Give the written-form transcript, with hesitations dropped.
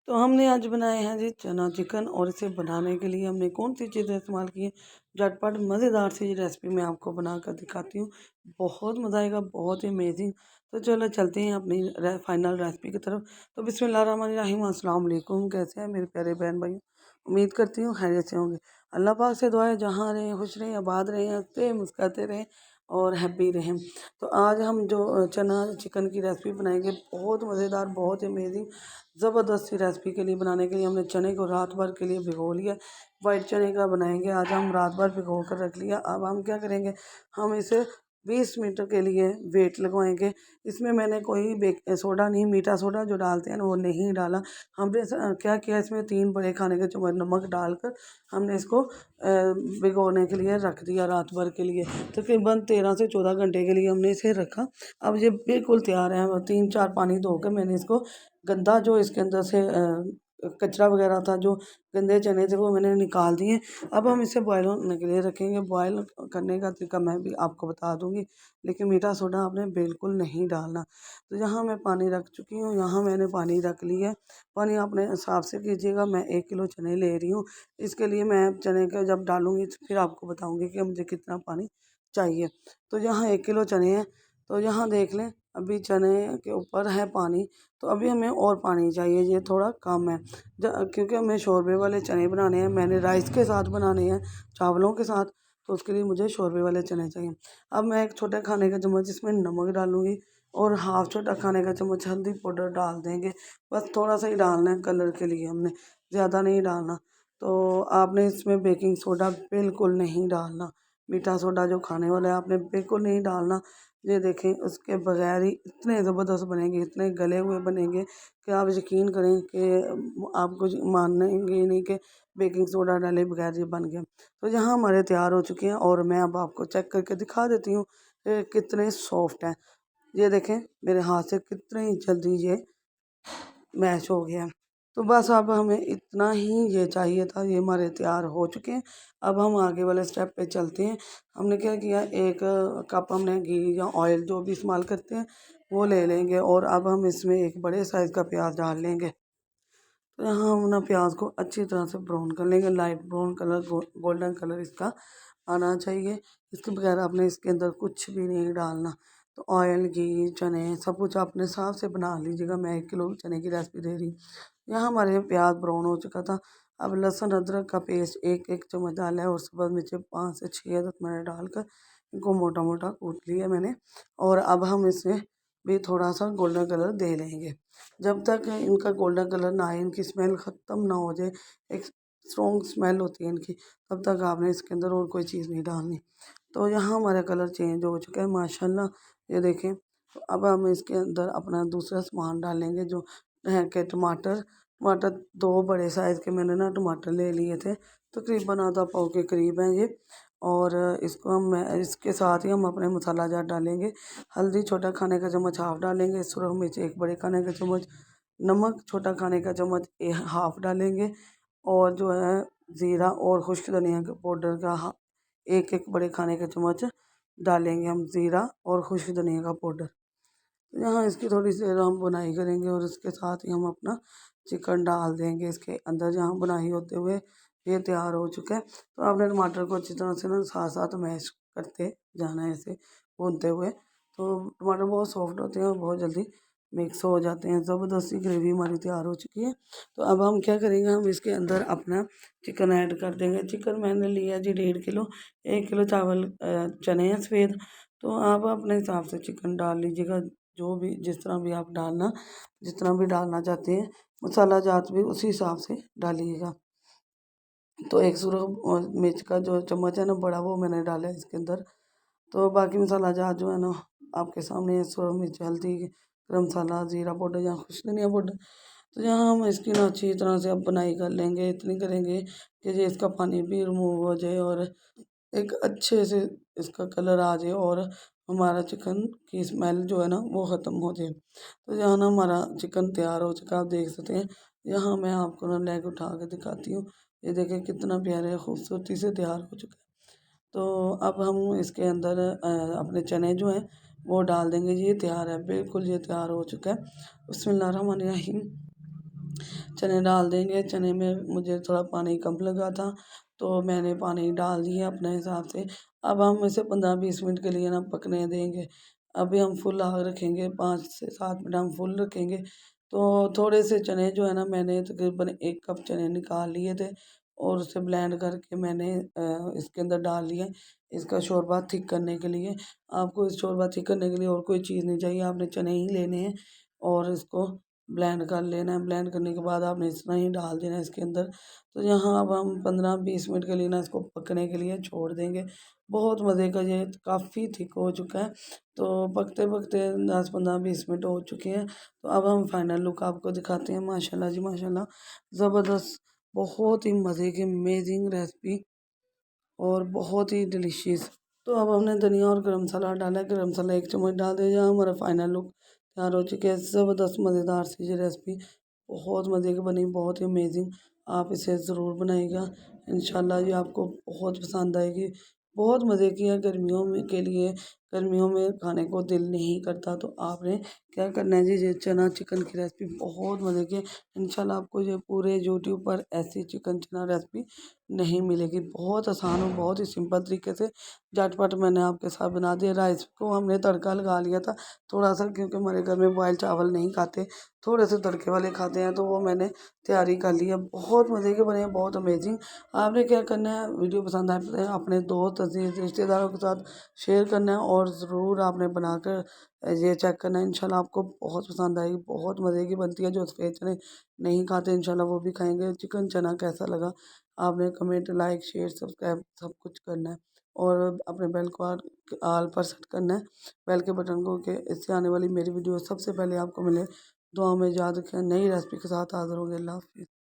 तो हमने आज बनाए हैं जी चना चिकन और इसे बनाने के लिए हमने कौन सी चीज़ें इस्तेमाल की हैं। झटपट मज़ेदार सी रेसिपी मैं आपको बना कर दिखाती हूँ। बहुत मज़ा आएगा, बहुत ही अमेजिंग। तो चलो चलते हैं अपनी फाइनल रेसिपी की तरफ। तो बिस्मिल्लाहिर्रहमानिर्रहीम, अस्सलाम वालेकुम। कैसे हैं मेरे प्यारे बहन भाई? उम्मीद करती हूँ खैरियत से होंगे। अल्लाह पाक से दुआ है जहाँ रहें खुश रहें, आबाद रहें, हंसते मुस्कुराते रहें और हैप्पी रहें। तो आज हम जो चना चिकन की रेसिपी बनाएंगे, बहुत मज़ेदार, बहुत ही अमेजिंग, ज़बरदस्त सी रेसिपी के लिए बनाने के लिए हमने चने को रात भर के लिए भिगो लिया। वाइट चने का बनाएंगे आज हम, रात भर भिगो कर रख लिया। अब हम क्या करेंगे, हम इसे 20 मिनट के लिए वेट लगवाएंगे। इसमें मैंने कोई सोडा नहीं, मीठा सोडा जो डालते हैं ना वो नहीं डाला। हमने क्या किया, इसमें 3 बड़े खाने के चम्मच नमक डालकर हमने इसको भिगोने के लिए रख दिया रात भर के लिए। तकरीबन 13 से 14 घंटे के लिए हमने इसे रखा। अब ये बिल्कुल तैयार है। 3-4 पानी धोकर मैंने इसको गंदा जो इसके अंदर से कचरा वगैरह था, जो गंदे चने थे, वो मैंने निकाल दिए। अब हम इसे बॉयल होने के लिए रखेंगे। बॉयल करने का तरीका मैं भी आपको बता दूंगी, लेकिन मीठा सोडा आपने बिल्कुल नहीं डालना। तो यहाँ मैं पानी रख चुकी हूँ, यहाँ मैंने पानी रख लिया है। पानी अपने हिसाब से कीजिएगा। मैं 1 किलो चने ले रही हूँ। इसके लिए मैं चने के जब डालूँगी तो फिर आपको बताऊँगी कि मुझे कितना पानी चाहिए। तो यहाँ 1 किलो चने हैं। तो यहाँ देख लें, अभी चने के ऊपर है पानी, तो अभी हमें और पानी चाहिए, ये थोड़ा कम है। क्योंकि हमें शोरबे वाले चने बनाने हैं, मैंने राइस के साथ बनाने हैं, चावलों के साथ, तो उसके लिए मुझे शोरबे वाले चने चाहिए। अब मैं 1 छोटे खाने का चम्मच इसमें नमक डालूँगी और हाफ छोटा खाने का चम्मच हल्दी पाउडर डाल देंगे। बस थोड़ा सा ही डालना है कलर के लिए, हमने ज़्यादा नहीं डालना। तो आपने इसमें बेकिंग सोडा बिल्कुल नहीं डालना। मीठा सोडा जो खाने वाला है आपने बिल्कुल नहीं डालना। ये देखें, उसके बगैर ही इतने ज़बरदस्त बनेंगे, इतने गले हुए बनेंगे कि आप यकीन करें कि आप कुछ मानेंगे ही नहीं कि बेकिंग सोडा डाले बगैर ये बन गया। तो यहाँ हमारे तैयार हो चुके हैं और मैं अब आपको चेक करके दिखा देती हूँ कि कितने सॉफ्ट हैं। ये देखें मेरे हाथ से कितनी जल्दी ये मैश हो गया। तो बस अब हमें इतना ही ये चाहिए था, ये हमारे तैयार हो चुके हैं। अब हम आगे वाले स्टेप पे चलते हैं। हमने क्या किया, 1 कप हमने घी या ऑयल जो भी इस्तेमाल करते हैं वो ले लेंगे और अब हम इसमें एक बड़े साइज़ का प्याज डाल लेंगे। तो यहाँ हम ना प्याज को अच्छी तरह से ब्राउन कर लेंगे, light brown colour, golden colour इसका आना चाहिए। इसके बगैर आपने इसके अंदर कुछ भी नहीं डालना। तो ऑयल, घी, चने सब कुछ अपने हिसाब से बना लीजिएगा। मैं 1 किलो चने की रेसिपी दे रही हूँ। यहाँ हमारे प्याज ब्राउन हो चुका था। अब लहसुन अदरक का पेस्ट 1-1 चम्मच डाला है और उसके बाद नीचे 5 से 6 अदरक मैंने डालकर इनको मोटा मोटा कूट लिया मैंने। और अब हम इसमें भी थोड़ा सा गोल्डन कलर दे लेंगे। जब तक इनका गोल्डन कलर ना आए, इनकी स्मेल ख़त्म ना हो जाए, एक स्ट्रॉन्ग स्मेल होती है इनकी, तब तक आपने इसके अंदर और कोई चीज़ नहीं डालनी। तो यहाँ हमारा कलर चेंज हो चुका है माशाल्लाह, ये देखें। तो अब हम इसके अंदर अपना दूसरा सामान डालेंगे जो है कि टमाटर। टमाटर 2 बड़े साइज़ के मैंने ना टमाटर ले लिए थे, तकरीबन आधा पाव के करीब हैं ये। और इसको हम इसके साथ ही हम अपने मसाला जार डालेंगे। हल्दी छोटा खाने का चम्मच हाफ़ डालेंगे, सुरख मिर्च 1 बड़े खाने का चम्मच, नमक छोटा खाने का चम्मच हाफ़ डालेंगे और जो है ज़ीरा और खुश्क धनिया का पाउडर का 1-1 बड़े खाने का चम्मच डालेंगे हम, ज़ीरा और खुश्क धनिया का पाउडर। यहाँ इसकी थोड़ी सी हम बुनाई करेंगे और इसके साथ ही हम अपना चिकन डाल देंगे इसके अंदर। जहाँ बुनाई होते हुए ये तैयार हो चुका है। तो आपने टमाटर को अच्छी तरह से ना साथ साथ मैश करते जाना है, ऐसे भूनते हुए। तो टमाटर बहुत सॉफ्ट होते हैं और बहुत जल्दी मिक्स हो जाते हैं। ज़बरदस्त सी ग्रेवी हमारी तैयार हो चुकी है। तो अब हम क्या करेंगे, हम इसके अंदर अपना चिकन ऐड कर देंगे। चिकन मैंने लिया जी 1.5 किलो। 1 किलो चावल चने हैं सफ़ेद। तो आप अपने हिसाब से चिकन डाल लीजिएगा, जो भी जिस तरह भी आप डालना, जितना भी डालना चाहते हैं। मसाला जात भी उसी हिसाब से डालिएगा। तो 1 सुरख मिर्च का जो चम्मच है ना बड़ा, वो मैंने डाला है इसके अंदर। तो बाकी मसाला जात जो है ना आपके सामने है, सुरख मिर्च, हल्दी, गरम मसाला, ज़ीरा पाउडर या खुश्क धनिया पाउडर। तो यहाँ हम इसकी ना अच्छी तरह से अब बुनाई कर लेंगे। इतनी करेंगे कि जो इसका पानी भी रिमूव हो जाए और एक अच्छे से इसका कलर आ जाए और हमारा चिकन की स्मेल जो है ना वो ख़त्म हो जाए। तो यहाँ ना हमारा चिकन तैयार हो चुका है, आप देख सकते हैं। यहाँ मैं आपको ना लेग उठा के दिखाती हूँ। ये देखें कितना प्यारे खूबसूरती से तैयार हो चुका है। तो अब हम इसके अंदर अपने चने जो हैं वो डाल देंगे। ये तैयार है, बिल्कुल ये तैयार हो चुका है। बिस्मिल्लाहिर्रहमानिर्रहीम। चने डाल देंगे। चने में मुझे थोड़ा पानी कम लगा था, तो मैंने पानी डाल दिया अपने हिसाब से। अब हम इसे 15-20 मिनट के लिए ना पकने देंगे। अभी हम फुल आग रखेंगे, 5 से 7 मिनट हम फुल रखेंगे। तो थोड़े से चने जो है ना, मैंने तकरीबन 1 कप चने निकाल लिए थे और उसे ब्लेंड करके मैंने इसके अंदर डाल लिया, इसका शोरबा थिक करने के लिए। आपको इस शोरबा थिक करने के लिए और कोई चीज़ नहीं चाहिए, आपने चने ही लेने हैं और इसको ब्लेंड कर लेना है। ब्लेंड करने के बाद आपने इतना ही डाल देना है इसके अंदर। तो यहाँ अब हम 15-20 मिनट के लिए ना इसको पकने के लिए छोड़ देंगे। बहुत मज़े का ये काफ़ी थिक हो चुका है। तो पकते-पकते 10-15-20 मिनट हो चुके हैं। तो अब हम फाइनल लुक आपको दिखाते हैं। माशाल्लाह जी माशाल्लाह, ज़बरदस्त, बहुत ही मज़े की अमेज़िंग रेसिपी और बहुत ही डिलीशियस। तो अब हमने धनिया और गरम मसाला डाला है, गरम मसाला 1 चम्मच डाल दिया। यहाँ हमारा फाइनल लुक तैयार हो चुकी है। ज़बरदस्त मज़ेदार सी ये रेसिपी बहुत मज़े की बनी, बहुत ही अमेज़िंग। आप इसे ज़रूर बनाइएगा, इंशाल्लाह ये आपको बहुत पसंद आएगी। बहुत मज़े की है, गर्मियों में के लिए, गर्मियों में खाने को दिल नहीं करता, तो आपने क्या करना है जी, ये चना चिकन की रेसिपी बहुत मज़े की है। इंशाल्लाह आपको ये पूरे यूट्यूब पर ऐसी चिकन चना रेसिपी नहीं मिलेगी। बहुत आसान और बहुत ही सिंपल तरीके से झटपट मैंने आपके साथ बना दिया। राइस को हमने तड़का लगा लिया था थोड़ा-सा, क्योंकि हमारे घर में बॉयल चावल नहीं खाते, थोड़े से तड़के वाले खाते हैं, तो वो मैंने तैयारी कर ली है। बहुत मज़े के बने हैं, बहुत अमेज़िंग। आपने क्या करना है, वीडियो पसंद आए तो अपने दोस्त, अज़ीज़, रिश्तेदारों के साथ शेयर करना है और ज़रूर आपने बनाकर ये चेक करना है। इंशाल्लाह आपको बहुत पसंद आएगी, बहुत मज़े की बनती है। जो सफ़ेद चने नहीं खाते इंशाल्लाह वो भी खाएँगे। चिकन चना कैसा लगा, आपने कमेंट, लाइक, शेयर, सब्सक्राइब सब कुछ करना है और अपने बेल को ऑल पर सेट करना है, बेल के बटन को, कि इससे आने वाली मेरी वीडियो सबसे पहले आपको मिले। दुआ में याद रखें, नई रेसिपी के साथ हाज़िर होंगे। अल्लाह हाफ़िज़।